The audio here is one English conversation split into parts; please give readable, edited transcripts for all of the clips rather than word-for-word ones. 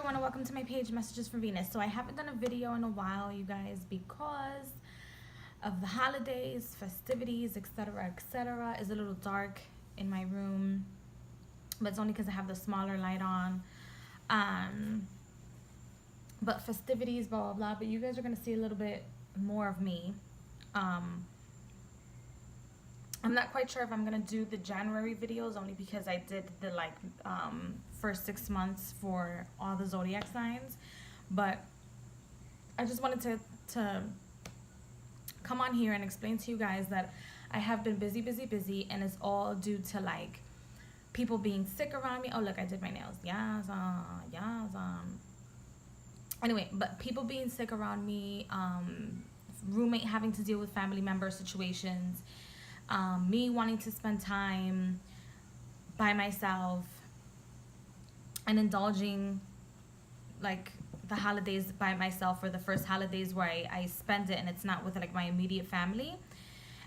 everyone, and welcome to my page, Messages from Venus. So I haven't done a video in a while, you guys, because of the holidays, festivities, etc., etc. It's a little dark in my room, but it's only because I have the smaller light on. But festivities, blah, blah, blah. But you guys are going to see a little bit more of me. I'm not quite sure if I'm going to do the January videos, only because I did the first 6 months for all the zodiac signs. But I just wanted to come on here and explain to you guys that I have been busy, and it's all due to people being sick around me. Oh, look, I did my nails. Yes. Anyway, but people being sick around me, roommate having to deal with family member situations, me wanting to spend time by myself and indulging the holidays by myself, or the first holidays where I spend it and it's not with my immediate family.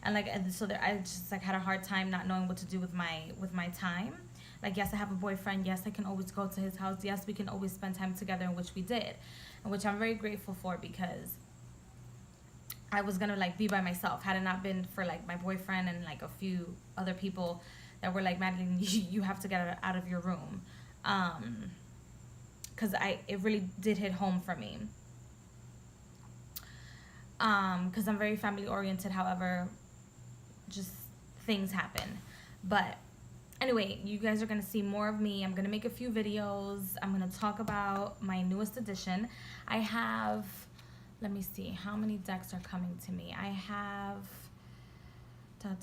And so I just had a hard time not knowing what to do with my time. Yes, I have a boyfriend. Yes, I can always go to his house. Yes, we can always spend time together, in which we did, and which I'm very grateful for, because I was gonna be by myself had it not been for my boyfriend and a few other people that were Madeline, you have to get out of your room, because it really did hit home for me, because I'm very family oriented. However, just things happen. But anyway, you guys are going to see more of me. I'm going to make a few videos. I'm going to talk about my newest edition. I have, let me see, how many decks are coming to me? I have, I'm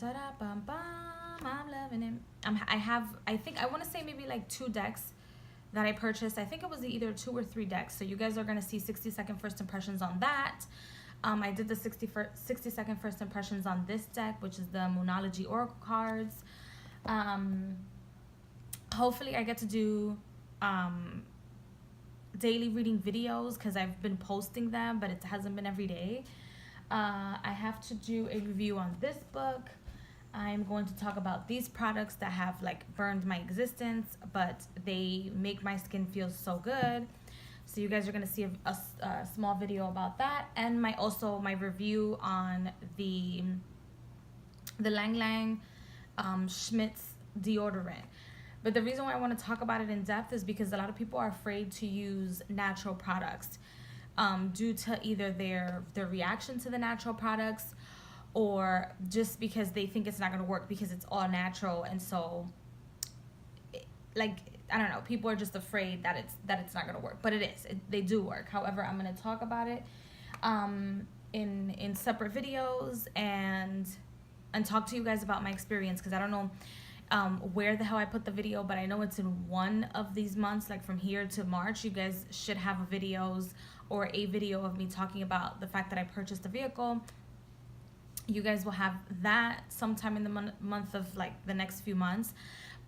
loving it. I think, I want to say maybe 2 decks that I purchased. I think it was either 2 or 3 decks. So you guys are going to see 60-second first impressions on that. I did the 60-second first impressions on this deck, which is the Moonology Oracle cards. Hopefully I get to do daily reading videos, because I've been posting them, but it hasn't been every day. I have to do a review on this book. I'm going to talk about these products that have burned my existence, but they make my skin feel so good. So you guys are going to see a small video about that, and my review on the Lang Lang Schmidt's deodorant. But the reason why I want to talk about it in depth is because a lot of people are afraid to use natural products, due to either their reaction to the natural products, or just because they think it's not going to work because it's all natural. And so I don't know, people are just afraid that it's not going to work, but it is. They do work. However, I'm going to talk about it in separate videos, and talk to you guys about my experience, because I don't know where the hell I put the video, but I know it's in one of these months, from here to March. You guys should have a video of me talking about the fact that I purchased the vehicle. You guys will have that sometime in the month of the next few months,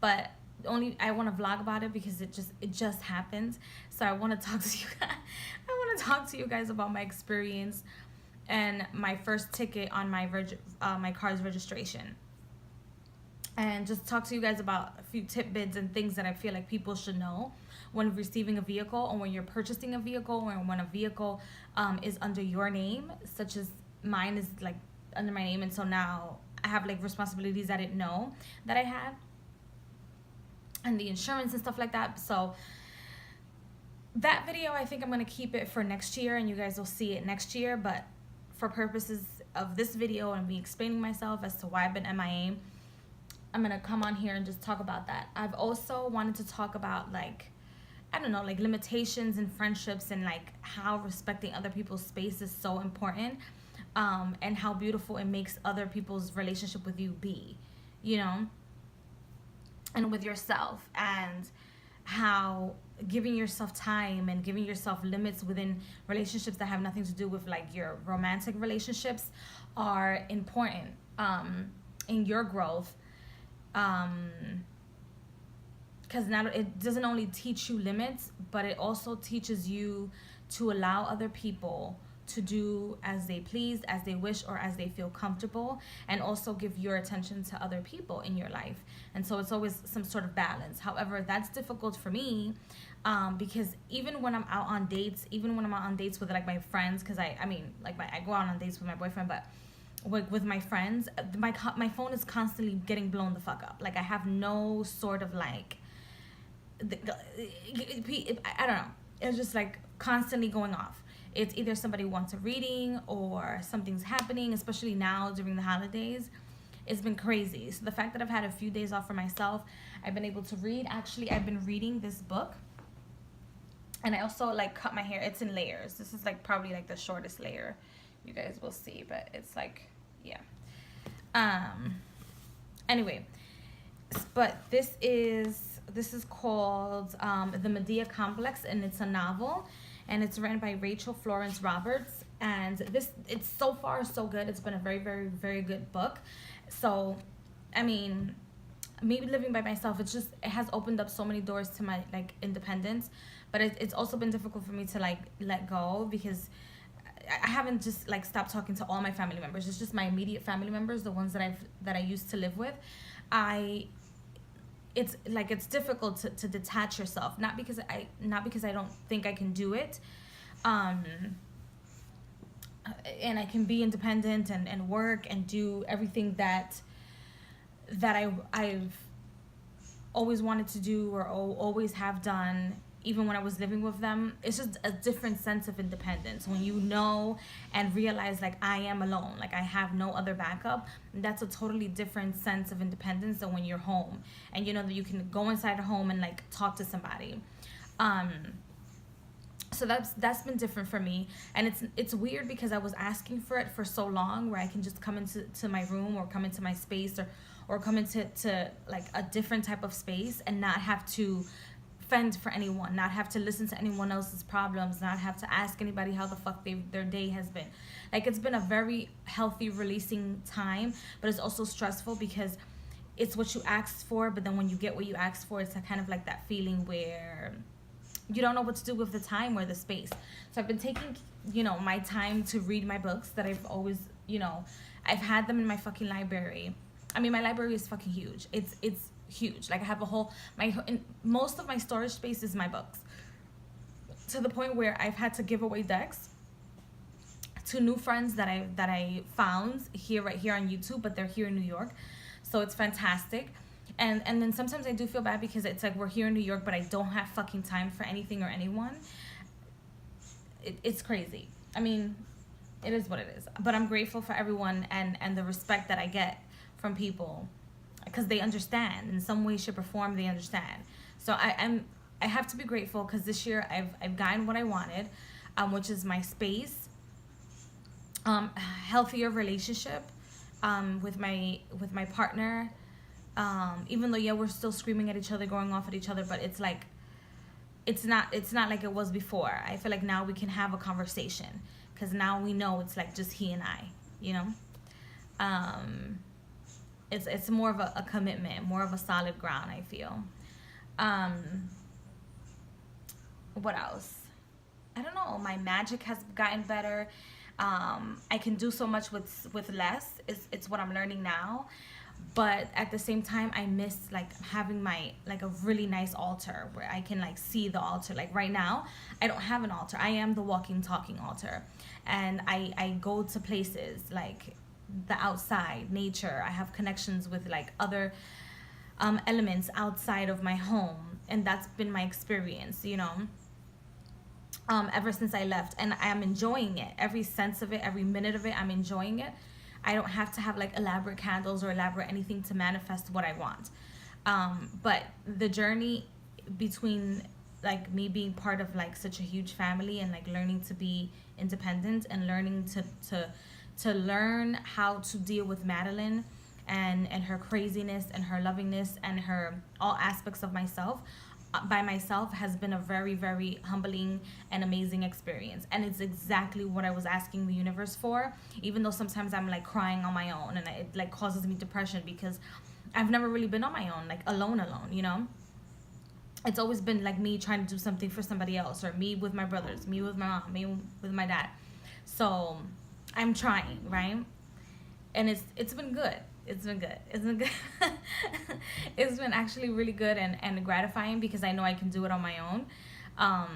but I want to vlog about it because it just happened. So I want to talk to you guys. I want to talk to you guys about my experience and my first ticket on my car's registration, and just talk to you guys about a few tidbits and things that I feel people should know when receiving a vehicle, or when you're purchasing a vehicle, or when a vehicle is under your name, such as mine is under my name. And so now I have responsibilities I didn't know that I had, and the insurance and stuff like that. So that video, I think I'm going to keep it for next year, and you guys will see it next year. But for purposes of this video and me explaining myself as to why I've been MIA, I'm going to come on here and just talk about that. I've also wanted to talk about I don't know, limitations in friendships, and how respecting other people's space is so important, and how beautiful it makes other people's relationship with you be, and with yourself, and how giving yourself time and giving yourself limits within relationships that have nothing to do with your romantic relationships are important in your growth, because it doesn't only teach you limits, but it also teaches you to allow other people to do as they please, as they wish, or as they feel comfortable, and also give your attention to other people in your life. And so it's always some sort of balance. However, that's difficult for me, because even when I'm out on dates, even when I'm out on dates with like my friends, because I mean, like I go out on dates with my boyfriend, but with my friends, my phone is constantly getting blown the fuck up. Like I have no sort of like, I don't know. It's just like constantly going off. It's either somebody wants a reading or something's happening, especially now during the holidays. It's been crazy. So the fact that I've had a few days off for myself, I've been able to read. Actually, I've been reading this book. And I also like cut my hair. It's in layers. This is like probably like the shortest layer. You guys will see, but it's like, yeah. Anyway, but this is called The Medea Complex, and it's a novel, and it's written by Rachel Florence Roberts. And it's so far so good. It's been a very, very, very good book. So, I mean, maybe living by myself, it has opened up so many doors to my like independence, but it's also been difficult for me to like let go, because I haven't just like stopped talking to all my family members. It's just my immediate family members, the ones that I used to live with. It's difficult to detach yourself, not because I don't think I can do it, and I can be independent and work and do everything that I've always wanted to do or always have done, even when I was living with them. It's just a different sense of independence when you know and realize like I am alone, like I have no other backup. That's a totally different sense of independence than when you're home and you know that you can go inside a home and like talk to somebody. So that's been different for me, and it's weird because I was asking for it for so long, where I can just come into my room or come into my space or come into like a different type of space and not have to fend for anyone, not have to listen to anyone else's problems, not have to ask anybody how the fuck their day has been. Like, it's been a very healthy, releasing time, but it's also stressful because it's what you asked for, but then when you get what you asked for, it's kind of like that feeling where you don't know what to do with the time or the space. So I've been taking, my time to read my books that I've always, I've had them in my fucking library. I mean, my library is fucking huge. It's huge. Like, I have most of my storage space is my books, to the point where I've had to give away decks to new friends that I found right here on YouTube, but they're here in New York, so it's fantastic. And then sometimes I do feel bad because it's like we're here in New York, but I don't have fucking time for anything or anyone. It's crazy. I mean, it is what it is. But I'm grateful for everyone and the respect that I get from people, because they understand in some way, shape, or form. They understand. So I have to be grateful, because this year I've gotten what I wanted, which is my space, healthier relationship, with my partner. Even though we're still screaming at each other, going off at each other, but it's like it's not like it was before. I feel like now we can have a conversation, because now we know it's like just he and I, it's more of a commitment, more of a solid ground, I feel. What else? I don't know. My magic has gotten better. I can do so much with less. It's what I'm learning now. But at the same time, I miss like having a really nice altar where I can like see the altar. Like right now, I don't have an altar. I am the walking, talking altar. And I go to places like the outside, nature. I have connections with like other elements outside of my home. And that's been my experience, ever since I left. And I am enjoying it. Every sense of it, every minute of it, I'm enjoying it. I don't have to have like elaborate candles or elaborate anything to manifest what I want. But the journey between like me being part of like such a huge family and like learning to be independent and learning to learn how to deal with Madeline and her craziness and her lovingness and her all aspects of myself by myself has been a very, very humbling and amazing experience. And it's exactly what I was asking the universe for, even though sometimes I'm like crying on my own and it like causes me depression, because I've never really been on my own, like alone, It's always been like me trying to do something for somebody else, or me with my brothers, me with my mom, me with my dad. So I'm trying, right? And it's been good. It's been good. It's been good. It's been actually really good and gratifying because I know I can do it on my own. I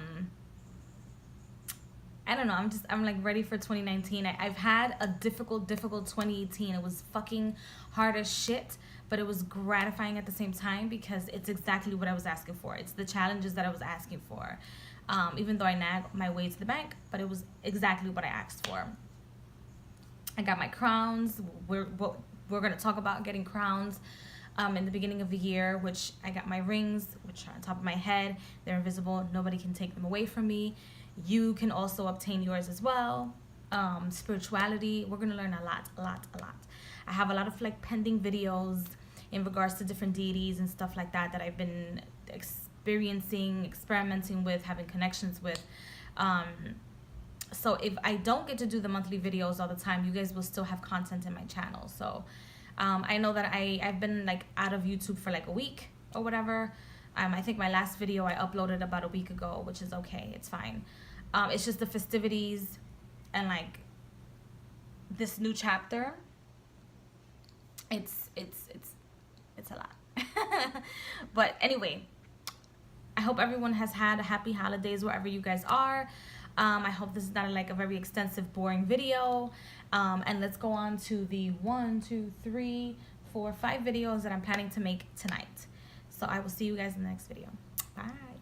don't know. I'm like ready for 2019. I've had a difficult 2018. It was fucking hard as shit, but it was gratifying at the same time because it's exactly what I was asking for. It's the challenges that I was asking for. Even though I nag my way to the bank, but it was exactly what I asked for. I got my crowns. We're gonna talk about getting crowns in the beginning of the year, which I got my rings, which are on top of my head. They're invisible. Nobody can take them away from me. You can also obtain yours as well. Spirituality. We're gonna learn a lot. I have a lot of like pending videos in regards to different deities and stuff like that I've been experiencing, experimenting with, having connections with. So if I don't get to do the monthly videos all the time, you guys will still have content in my channel. So I know that I've been like out of YouTube for like a week or whatever. I think my last video I uploaded about a week ago, which is okay. It's fine. It's just the festivities and like this new chapter. It's a lot. But anyway, I hope everyone has had happy holidays wherever you guys are. I hope this is not like a very extensive, boring video. And let's go on to the 1, 2, 3, 4, 5 videos that I'm planning to make tonight. So I will see you guys in the next video. Bye.